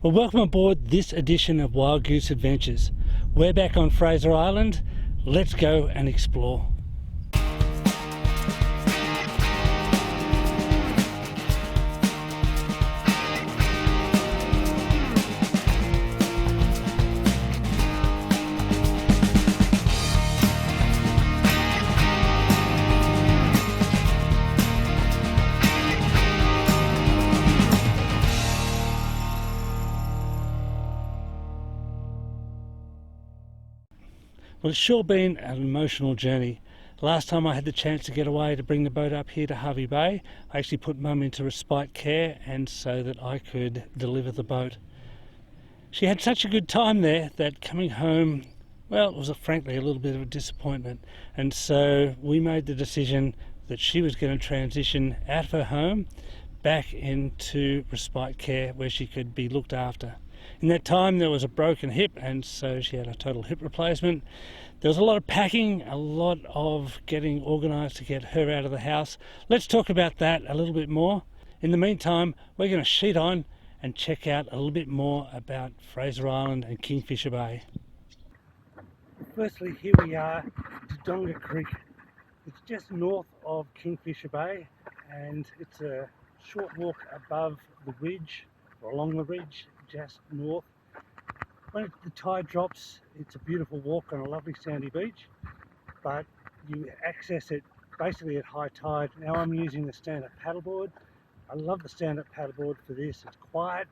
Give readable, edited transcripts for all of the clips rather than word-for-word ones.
Well, welcome aboard this edition of Wild Goose Adventures. We're back on Fraser Island. Let's go and explore. Well, it's sure been an emotional journey. Last time I had the chance to get away to bring the boat up here to Hervey Bay, I actually put Mum into respite care and so that I could deliver the boat. She had such a good time there that coming home, well, it was frankly a little bit of a disappointment. And so we made the decision that she was going to transition out of her home back into respite care where she could be looked after. In that time there was a broken hip, and so she had a total hip replacement. There was a lot of packing, a lot of getting organised to get her out of the house. Let's talk about that a little bit more. In the meantime, we're going to sheet on and check out a little bit more about Fraser Island and Kingfisher Bay. Firstly, here we are, Dodonga Creek. It's just north of Kingfisher Bay, and it's a short walk above the ridge, or along the ridge, just north. When the tide drops, it's a beautiful walk on a lovely sandy beach, but you access it basically at high tide. Now I'm using the stand-up paddleboard. I love the stand-up paddleboard for this. It's quiet.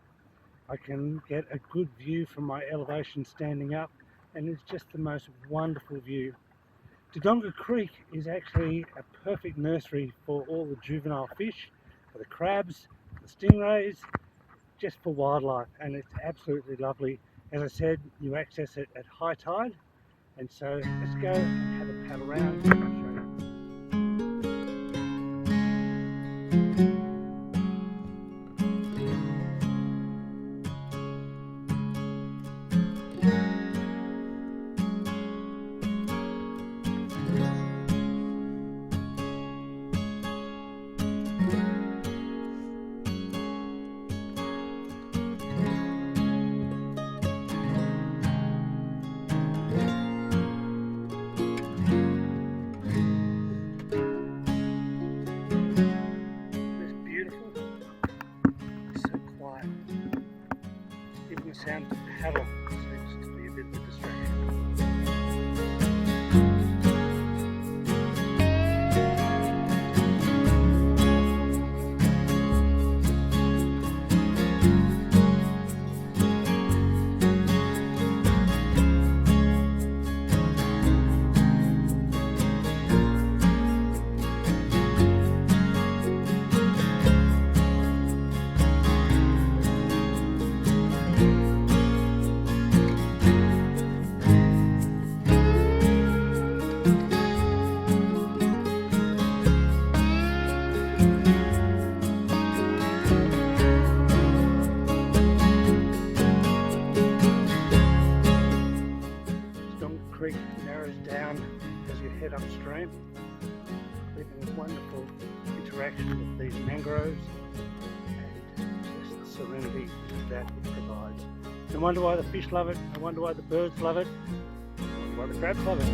I can get a good view from my elevation standing up, and it's just the most wonderful view. Dodonga Creek is actually a perfect nursery for all the juvenile fish, for the crabs, the stingrays, just for wildlife, and it's absolutely lovely. As I said, you access it at high tide, and so let's go and have a paddle around and I'll show you. Even the sound of the paddle seems to be a bit of a distraction. Creek narrows down as you head upstream, leaving a wonderful interaction with these mangroves and just the serenity that it provides. No wonder why the fish love it, no wonder why the birds love it, no wonder why the crabs love it.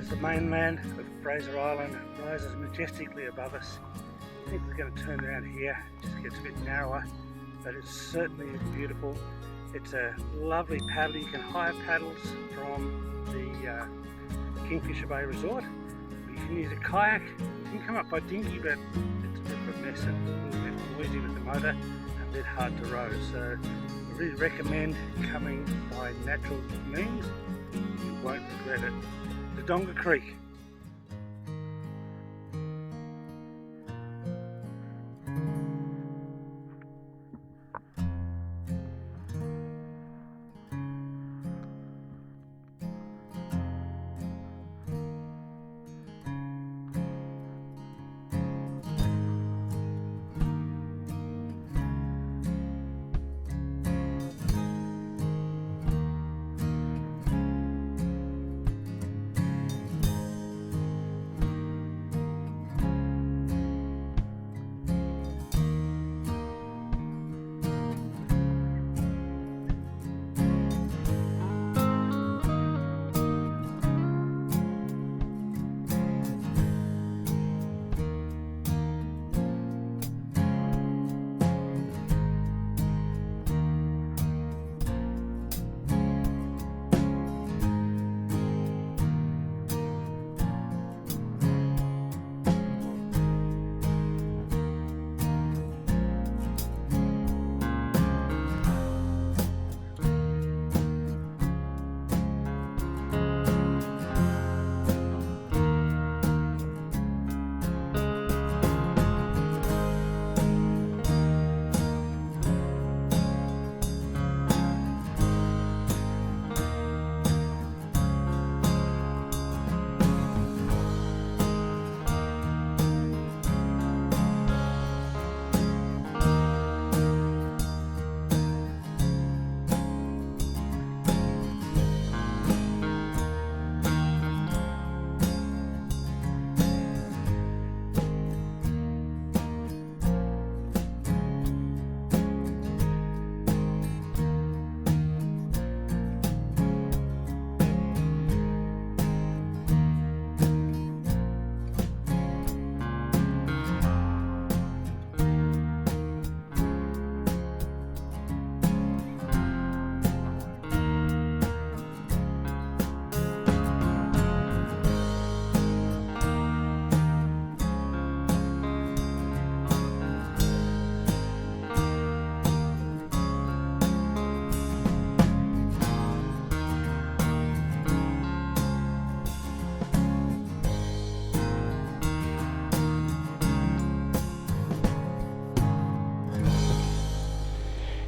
The mainland of Fraser Island rises majestically above us. I think we're going to turn around here. It just gets a bit narrower, but it certainly is beautiful. It's a lovely paddle. You can hire paddles from the Kingfisher Bay Resort. You can use a kayak. You can come up by dinghy, but it's a bit of a mess and a little bit noisy with the motor and a bit hard to row. So I really recommend coming by natural means. You won't regret it. Dodonga Creek.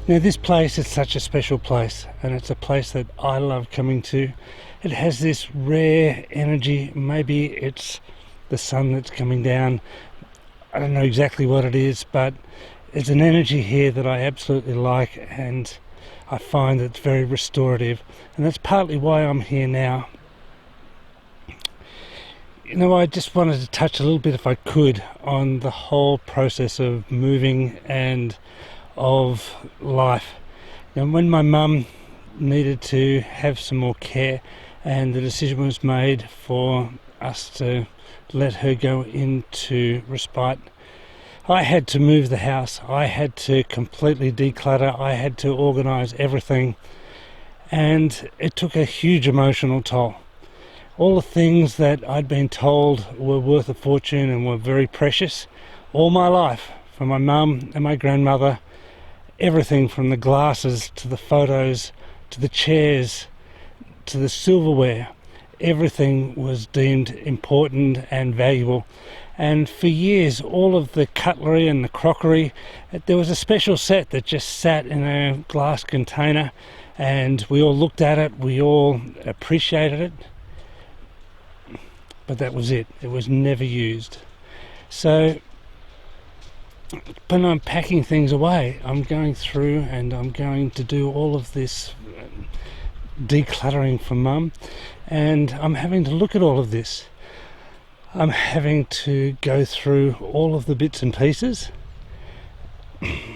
Now this place is such a special place, and it's a place that I love coming to. It has this rare energy. Maybe it's the sun that's coming down. I don't know exactly what it is, but it's an energy here that I absolutely like, and I find it's very restorative, and that's partly why I'm here now. You know, I just wanted to touch a little bit, if I could, on the whole process of moving and of life. And when my mum needed to have some more care, and the decision was made for us to let her go into respite, I had to move the house. I had to completely declutter. I had to organise everything, and it took a huge emotional toll. All the things that I'd been told were worth a fortune and were very precious all my life, from my mum and my grandmother, everything from the glasses to the photos to the chairs to the silverware, everything was deemed important and valuable. And for years, all of the cutlery and the crockery, there was a special set that just sat in a glass container, and we all looked at it, we all appreciated it, but that was it. It was never used. So when I'm packing things away, I'm going through and I'm going to do all of this decluttering for Mum, and I'm having to look at all of this. I'm having to go through all of the bits and pieces. And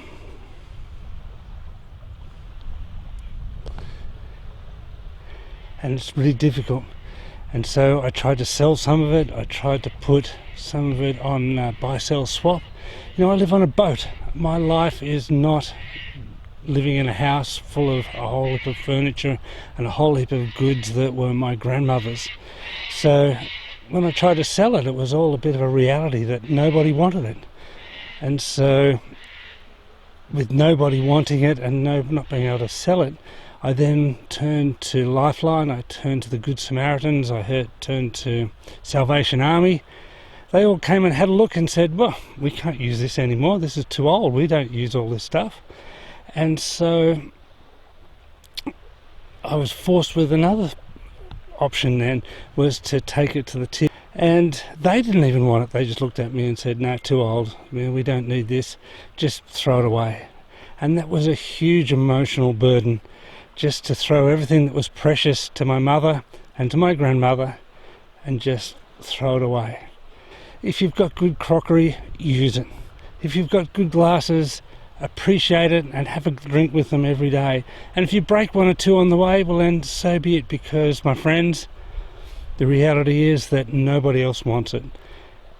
it's really difficult. And so I tried to sell some of it. I tried to put some of it on buy, sell, swap. You know, I live on a boat. My life is not living in a house full of a whole heap of furniture and a whole heap of goods that were my grandmother's. So when I tried to sell it, it was all a bit of a reality that nobody wanted it. And so with nobody wanting it and not being able to sell it, I then turned to Lifeline, I turned to the Good Samaritans, I turned to Salvation Army. They all came and had a look and said, well, we can't use this anymore, this is too old, we don't use all this stuff. And so I was forced with another option then, was to take it to the tip. And they didn't even want it, they just looked at me and said, no, too old, we don't need this, just throw it away. And that was a huge emotional burden, just to throw everything that was precious to my mother and to my grandmother and just throw it away. If you've got good crockery, use it. If you've got good glasses, appreciate it and have a drink with them every day. And if you break one or two on the way, well then so be it, because my friends, the reality is that nobody else wants it.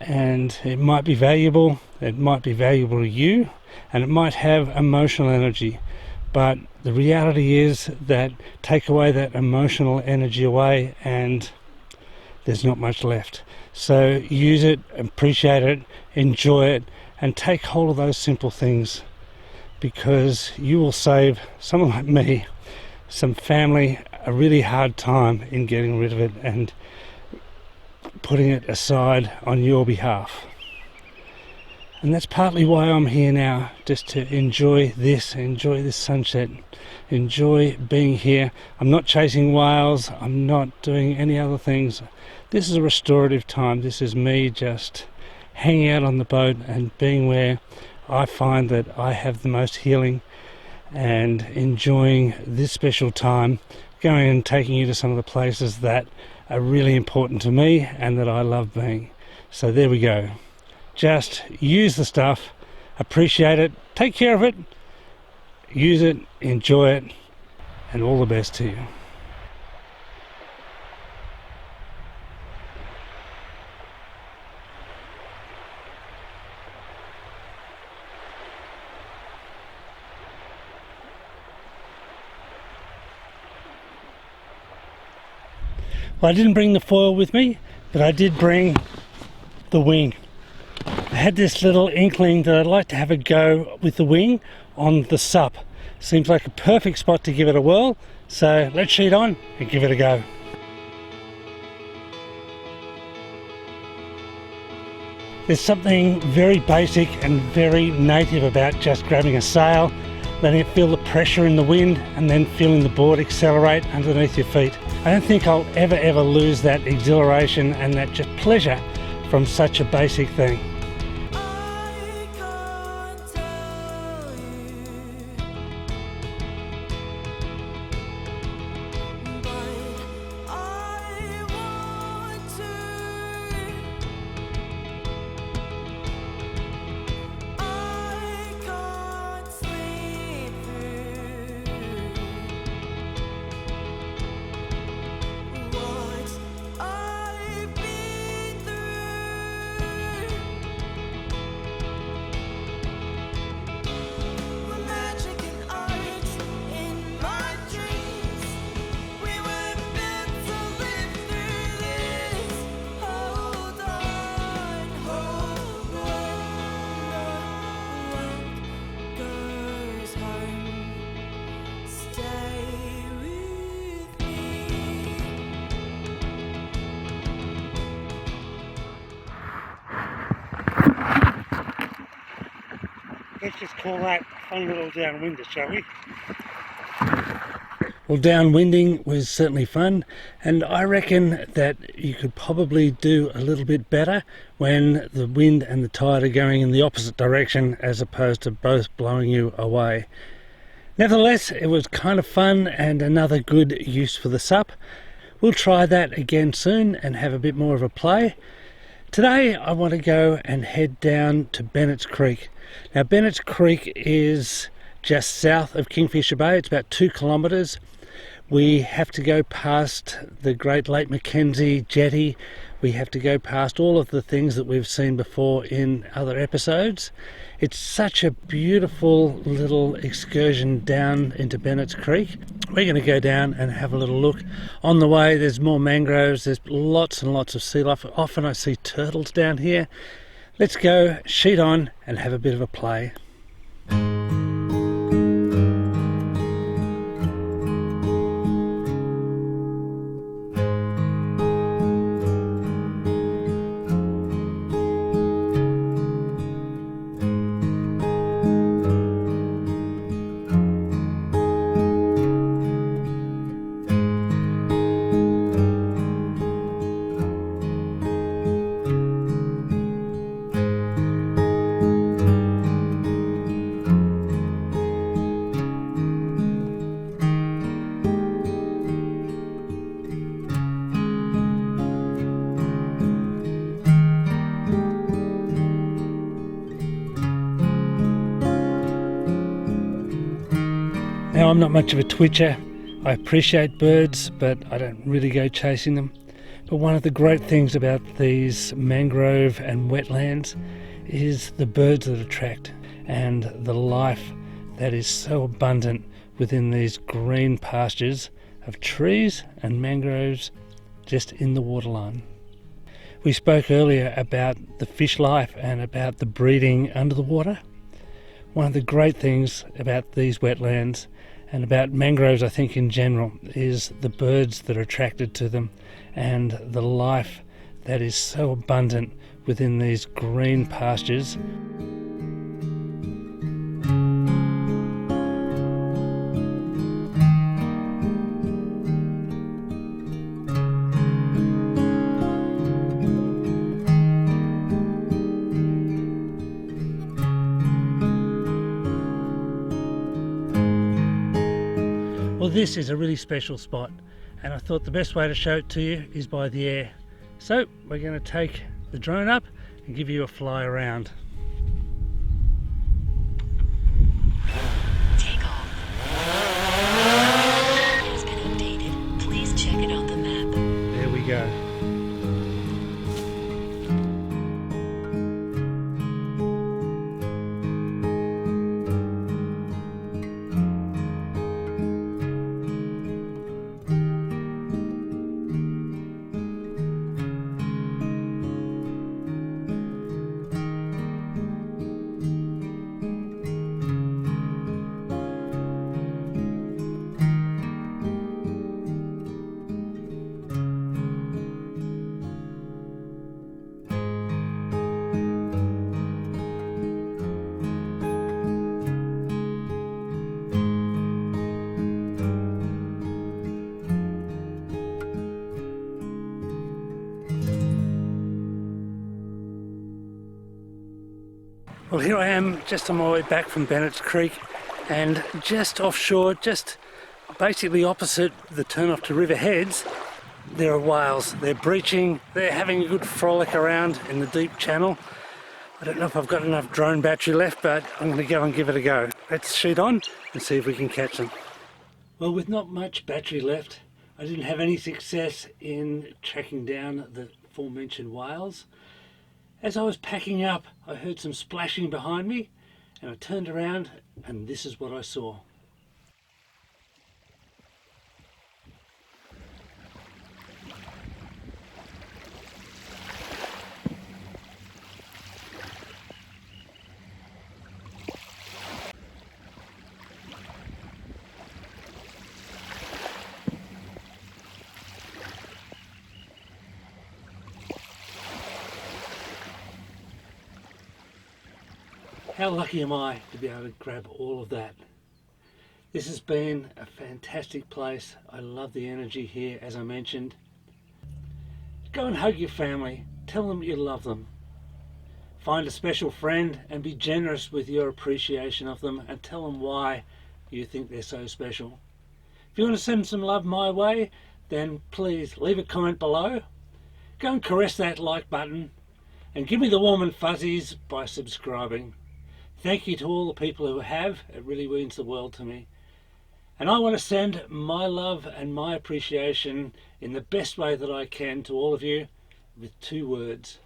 And it might be valuable to you, and it might have emotional energy. But the reality is that take away that emotional energy away and there's not much left. So use it, appreciate it, enjoy it, and take hold of those simple things, because you will save someone like me, some family, a really hard time in getting rid of it and putting it aside on your behalf. And that's partly why I'm here now, just to enjoy this sunset, enjoy being here. I'm not chasing whales, I'm not doing any other things. This is a restorative time. This is me just hanging out on the boat and being where I find that I have the most healing, and enjoying this special time, going and taking you to some of the places that are really important to me and that I love being. So there we go. Just use the stuff, appreciate it, take care of it, use it, enjoy it, and all the best to you. Well, I didn't bring the foil with me, but I did bring the wing. I had this little inkling that I'd like to have a go with the wing on the sup. Seems like a perfect spot to give it a whirl, so let's sheet on and give it a go. There's something very basic and very native about just grabbing a sail letting it feel the pressure in the wind and then feeling the board accelerate underneath your feet. I don't think I'll ever lose that exhilaration and that just pleasure from such a basic thing. Let's just call that a fun little downwinder, shall we? Well, downwinding was certainly fun, and I reckon that you could probably do a little bit better when the wind and the tide are going in the opposite direction as opposed to both blowing you away. Nevertheless, it was kind of fun and another good use for the sup. We'll try that again soon and have a bit more of a play. Today I want to go and head down to Bennett's Creek. Now Bennett's Creek is just south of Kingfisher Bay. It's about 2 kilometres. We have to go past the Great Lake Mackenzie jetty. We have to go past all of the things that we've seen before in other episodes. It's such a beautiful little excursion down into Bennett's Creek. We're going to go down and have a little look. On the way there's more mangroves, there's lots and lots of sea life. Often I see turtles down here. Let's go, sheet on and have a bit of a play. Now, I'm not much of a twitcher. I appreciate birds, but I don't really go chasing them. But one of the great things about these mangrove and wetlands is the birds that attract and the life that is so abundant within these green pastures of trees and mangroves just in the waterline. We spoke earlier about the fish life and about the breeding under the water. One of the great things about these wetlands and about mangroves, I think in general, is the birds that are attracted to them and the life that is so abundant within these green pastures. Well, this is a really special spot, and I thought the best way to show it to you is by the air. So we're going to take the drone up and give you a fly around. Take off. Has been updated. Please check it on the map. There we go. Well, here I am just on my way back from Bennett's Creek, and just offshore, just basically opposite the turn off to River Heads, there are whales. They're breaching, they're having a good frolic around in the deep channel. I don't know if I've got enough drone battery left, but I'm going to go and give it a go. Let's shoot on and see if we can catch them. Well, with not much battery left, I didn't have any success in tracking down the aforementioned whales. As I was packing up, I heard some splashing behind me, and I turned around and this is what I saw. How lucky am I to be able to grab all of that? This has been a fantastic place. I love the energy here, as I mentioned. Go and hug your family. Tell them you love them. Find a special friend and be generous with your appreciation of them, and tell them why you think they're so special. If you want to send some love my way, then please leave a comment below. Go and caress that like button and give me the warm and fuzzies by subscribing. Thank you to all the people who have. It really means the world to me. And I want to send my love and my appreciation in the best way that I can to all of you with 2 words.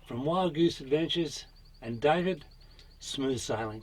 From Wild Goose Adventures and David, smooth sailing.